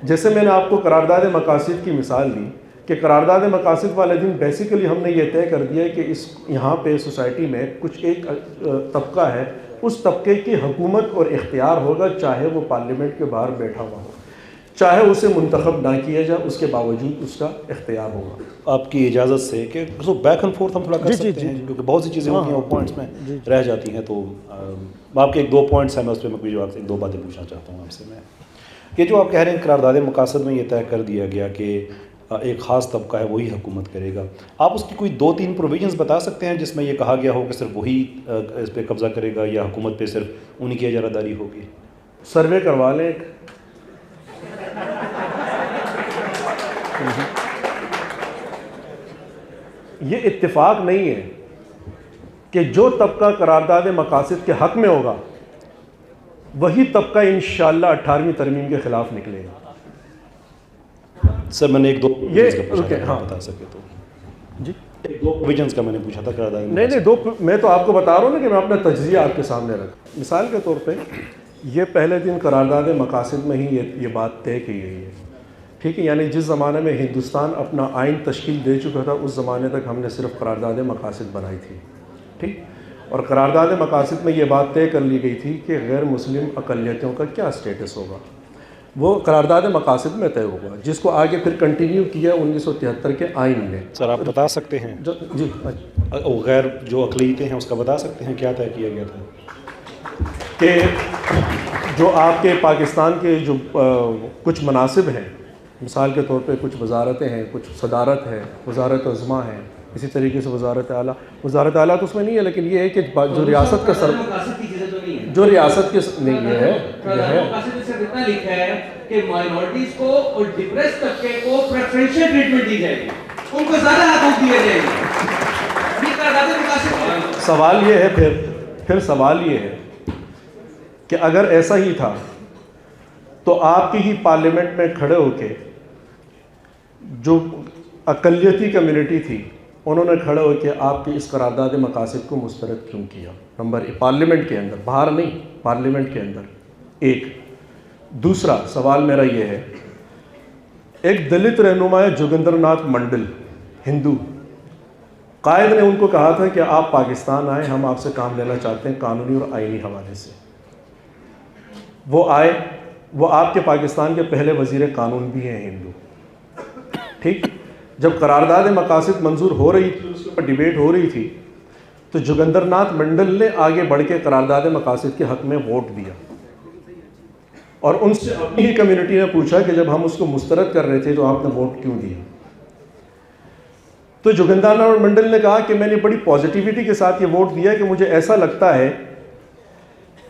جیسے میں نے آپ کو قرارداد مقاصد کی مثال دی کہ قرارداد مقاصد والے دن بیسیکلی ہم نے یہ طے کر دیا کہ یہاں پہ سوسائٹی میں کچھ ایک طبقہ ہے، اس طبقے کی حکومت اور اختیار ہوگا، چاہے وہ پارلیمنٹ کے باہر بیٹھا ہوا ہو، چاہے اسے منتخب نہ کیا جائے، اس کے باوجود اس کا اختیار ہوگا۔ آپ کی اجازت سے کہ بیک اینڈ فورتھ ہم تھوڑا کر سکتے ہیں کیونکہ بہت سی چیزیں ہوتی ہیں وہ پوائنٹس میں رہ جاتی ہیں، تو آپ کے ایک دو پوائنٹس ہیں، میں اس پہ میں کوئی جواب ایک دو باتیں پوچھنا چاہتا ہوں آپ سے۔ میں کہ جو آپ کہہ رہے ہیں قرارداد مقاصد میں یہ طے کر دیا گیا کہ ایک خاص طبقہ ہے وہی حکومت کرے گا، آپ اس کی کوئی دو تین پروویژنز بتا سکتے ہیں جس میں یہ کہا گیا ہو کہ صرف وہی اس پہ قبضہ کرے گا یا حکومت پہ صرف انہی کی اجارہ داری ہوگی؟ سروے کروا لیں۔ یہ اتفاق نہیں ہے کہ جو طبقہ قرارداد مقاصد کے حق میں ہوگا وہی طبقہ انشاءاللہ 18ویں ترمیم کے خلاف نکلے گا۔ سر میں نے ایک دو بتا سکے تو جی دو پروویژنز کا میں نے پوچھا تھا قرارداد میں۔ نہیں دو، میں تو آپ کو بتا رہا ہوں نا کہ میں اپنا تجزیہ آپ کے سامنے رکھا۔ مثال کے طور پہ یہ پہلے دن قرارداد مقاصد میں ہی یہ بات طے کی گئی ہے، ٹھیک ہے، یعنی جس زمانے میں ہندوستان اپنا آئین تشکیل دے چکا تھا اس زمانے تک ہم نے صرف قرارداد مقاصد بنائی تھی، ٹھیک، اور قرارداد مقاصد میں یہ بات طے کر لی گئی تھی کہ غیر مسلم اقلیتوں کا کیا اسٹیٹس ہوگا، وہ قرارداد مقاصد میں طے ہوگا، جس کو آگے پھر کنٹینیو کیا 1973 کے آئین نے۔ سر آپ بتا سکتے ہیں جی غیر جو اقلیتیں ہیں اس کا بتا سکتے ہیں کیا طے کیا گیا تھا؟ کہ جو آپ کے پاکستان کے جو کچھ مناصب ہیں، مثال کے طور پہ کچھ وزارتیں ہیں، کچھ صدارت ہے، وزارت عظمیٰ ہے، اسی طریقے سے وزارت اعلیٰ، وزارت اعلیٰ تو اس میں نہیں ہے، لیکن یہ ہے کہ جو ریاست کا جو ریاست کے نہیں یہ ہے اتنا لکھا ہے کہ مائنورٹیز کو اور ڈپریس طبقے کو پریفرنشل ٹریٹمنٹ دی جائے گی، ان کو زیادہ حقوق دیے جائیں گے۔ سوال یہ ہے پھر سوال یہ ہے کہ اگر ایسا ہی تھا تو آپ کی ہی پارلیمنٹ میں کھڑے ہو کے جو اقلیتی کمیونٹی تھی انہوں نے کھڑے ہو کے آپ کی اس قرارداد مقاصد کو مسترد کیوں کیا؟ نمبر ایک، پارلیمنٹ کے اندر، باہر نہیں، پارلیمنٹ کے اندر، ایک۔ دوسرا سوال میرا یہ ہے، ایک دلت رہنما ہے جوگندر ناتھ منڈل، ہندو، قائد نے ان کو کہا تھا کہ آپ پاکستان آئیں، ہم آپ سے کام لینا چاہتے ہیں قانونی اور آئینی حوالے سے۔ وہ آئے، وہ آپ کے پاکستان کے پہلے وزیر قانون بھی ہیں ہندو، ٹھیک۔ جب قرارداد مقاصد منظور ہو رہی تھی، اس پر ڈیبیٹ ہو رہی تھی، تو جوگندر ناتھ منڈل نے آگے بڑھ کے قرارداد مقاصد کے حق میں ووٹ دیا، اور ان سے اپنی ہی کمیونٹی نے پوچھا کہ جب ہم اس کو مسترد کر رہے تھے تو آپ نے ووٹ کیوں دیا؟ تو جوگندر ناتھ منڈل نے کہا کہ میں نے بڑی پازیٹیوٹی کے ساتھ یہ ووٹ دیا کہ مجھے ایسا لگتا ہے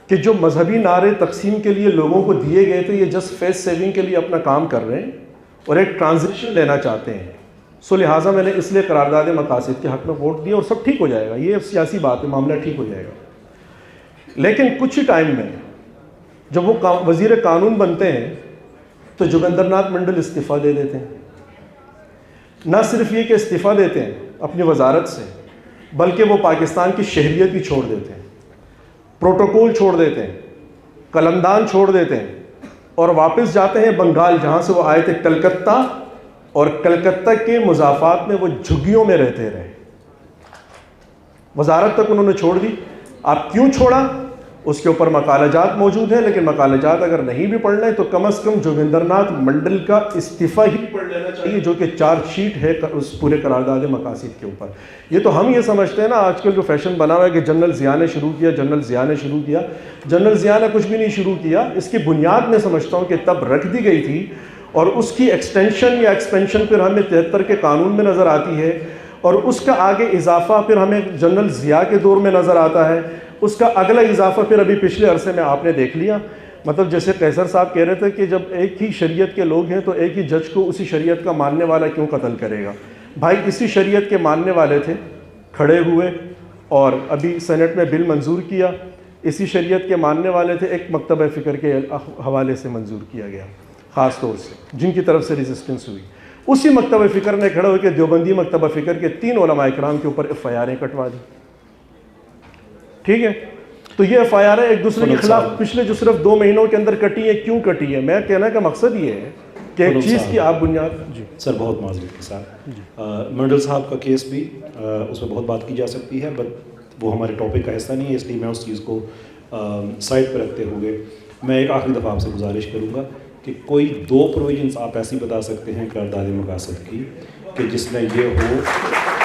کہ جو مذہبی نعرے تقسیم کے لیے لوگوں کو دیے گئے تھے یہ جسٹ فیس سیونگ کے لیے اپنا کام کر رہے ہیں اور ایک ٹرانزیشن لینا چاہتے ہیں، سو لہٰذا میں نے اس لیے قرارداد مقاصد کے حق میں ووٹ دیا اور سب ٹھیک ہو جائے گا، یہ سیاسی بات ہے، معاملہ ٹھیک ہو جائے گا۔ لیکن کچھ ہی ٹائم میں جب وہ وزیر قانون بنتے ہیں تو جوگندر ناتھ منڈل استعفیٰ دے دیتے ہیں۔ نہ صرف یہ کہ استعفیٰ دیتے ہیں اپنی وزارت سے، بلکہ وہ پاکستان کی شہریت بھی چھوڑ دیتے ہیں، پروٹوکول چھوڑ دیتے ہیں، قلمدان چھوڑ دیتے ہیں، اور واپس جاتے ہیں بنگال، جہاں سے وہ آئے تھے، کلکتہ، اور کلکتہ کے مضافات میں وہ جھگیوں میں رہتے رہے، وزارت تک انہوں نے چھوڑ دی۔ آپ کیوں چھوڑا اس کے اوپر مقالہ جات موجود ہیں، لیکن مقالہ جات اگر نہیں بھی پڑھ لیں تو کم از کم جوگندر ناتھ منڈل کا استعفیٰ ہی پڑھ لینا چاہیے، جو کہ چارج شیٹ ہے اس پورے قرارداد مقاصد کے اوپر۔ یہ تو ہم یہ سمجھتے ہیں نا، آج کل جو فیشن بنا ہوا ہے کہ جنرل ضیاء نے شروع کیا، جنرل ضیاء نے شروع کیا، جنرل ضیاء نے کچھ بھی نہیں شروع کیا۔ اس کی بنیاد میں سمجھتا ہوں کہ تب رکھ دی گئی تھی، اور اس کی ایکسٹینشن یا ایکسپینشن پھر ہمیں 73 کے قانون میں نظر آتی ہے، اور اس کا آگے اضافہ پھر ہمیں جنرل ضیاء کے دور میں نظر آتا ہے، اس کا اگلا اضافہ پھر ابھی پچھلے عرصے میں آپ نے دیکھ لیا۔ مطلب جیسے قیصر صاحب کہہ رہے تھے کہ جب ایک ہی شریعت کے لوگ ہیں تو ایک ہی جج کو اسی شریعت کا ماننے والا کیوں قتل کرے گا؟ بھائی اسی شریعت کے ماننے والے تھے، کھڑے ہوئے اور ابھی سینٹ میں بل منظور کیا، اسی شریعت کے ماننے والے تھے، ایک مکتبہ فکر کے حوالے سے منظور کیا گیا خاص طور سے، جن کی طرف سے ریزسٹنس ہوئی، اسی مکتبہ فکر نے کھڑے ہو کے دیوبندی مکتبہ فکر کے 3 علماء اکرام کے اوپر FIR کٹوا دی، ٹھیک ہے؟ تو یہ FIR ایک دوسرے کے خلاف پچھلے جو صرف 2 مہینوں کے اندر کٹی ہے، کیوں کٹی ہے؟ میں کہنا کا مقصد یہ ہے کہ ایک چیز کی آپ بنیاد جی سر بہت معذرت کے ساتھ منڈل صاحب کا کیس بھی اس میں بہت بات کی جا سکتی ہے، بٹ وہ ہمارے ٹاپک کا حصہ نہیں ہے، اس لیے میں اس چیز کو سائڈ پہ رکھتے ہوئے میں ایک آخری دفعہ آپ سے گزارش کروں گا کہ کوئی 2 پروویژنس آپ ایسی بتا سکتے ہیں قرارداد مقاصد کی کہ جس میں یہ ہو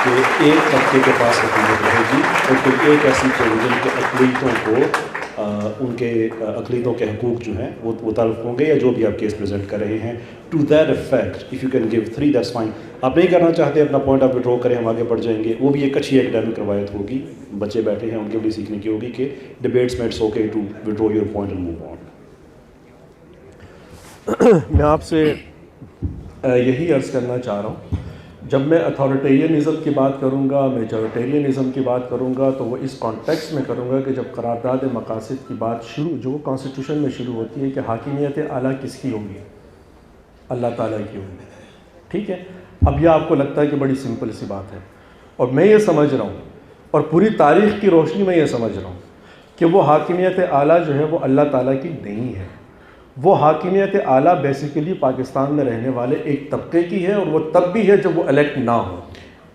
کہ ایک طبقے کے پاس حکومت رہے گی اور کوئی ایک ایسی پروویژن کے اقلیتوں کو ان کے اقلیتوں کے حقوق جو ہیں وہ طلب ہوں گے، یا جو بھی آپ کیس پریزنٹ کر رہے ہیں to that effect if you can give 3 that's fine. آپ نہیں کرنا چاہتے اپنا پوائنٹ آپ وڈرا کریں، ہم آگے بڑھ جائیں گے. وہ بھی ایک اچھی ایکڈیمک روایت ہوگی، بچے بیٹھے ہیں ان کے بھی سیکھنے کی ہوگی کہ ڈبیٹس میں it's okay to withdraw your point and move on. میں آپ سے یہی عرض کرنا چاہ رہا ہوں، جب میں اتھارٹیرینزم کی بات کروں گا، میجورٹیرینزم کی بات کروں گا، تو وہ اس کانٹیکسٹ میں کروں گا کہ جب قرارداد مقاصد کی بات جو کانسٹیٹیوشن میں شروع ہوتی ہے کہ حاکمیت اعلیٰ کس کی ہوگی؟ اللہ تعالیٰ کی ہوگی. ٹھیک ہے، اب یہ آپ کو لگتا ہے کہ بڑی سمپل سی بات ہے، اور میں یہ سمجھ رہا ہوں اور پوری تاریخ کی روشنی میں یہ سمجھ رہا ہوں کہ وہ حاکمیت اعلیٰ جو ہے وہ اللہ تعالیٰ کی نہیں ہے. وہ حاکمیت اعلیٰ بیسیکلی پاکستان میں رہنے والے ایک طبقے کی ہے، اور وہ تب بھی ہے جب وہ الیکٹ نہ ہو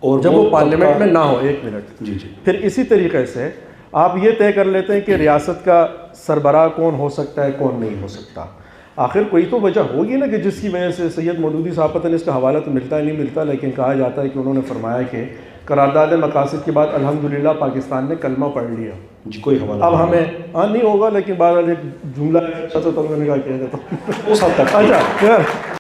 اور جب وہ پارلیمنٹ میں نہ ہو. ایک منٹ جی جی. پھر اسی طریقے سے آپ یہ طے کر لیتے ہیں کہ ریاست کا سربراہ کون ہو سکتا ہے، کون نہیں ہو سکتا. آخر کوئی تو وجہ ہوگی نا کہ جس کی وجہ سے سید مودودی صاحب، پتہ نہیں اس کا حوالہ تو ملتا ہے نہیں ملتا، لیکن کہا جاتا ہے کہ انہوں نے فرمایا کہ قرارداد مقاصد کے بعد الحمدللہ پاکستان نے کلمہ پڑھ لیا. جی کوئی حوالہ اب ہمیں نہیں ہوگا، لیکن بہرحال ایک جملہ اچھا تو میں نے کہا کہہ دیتا ہوں اس حد تک. اچھا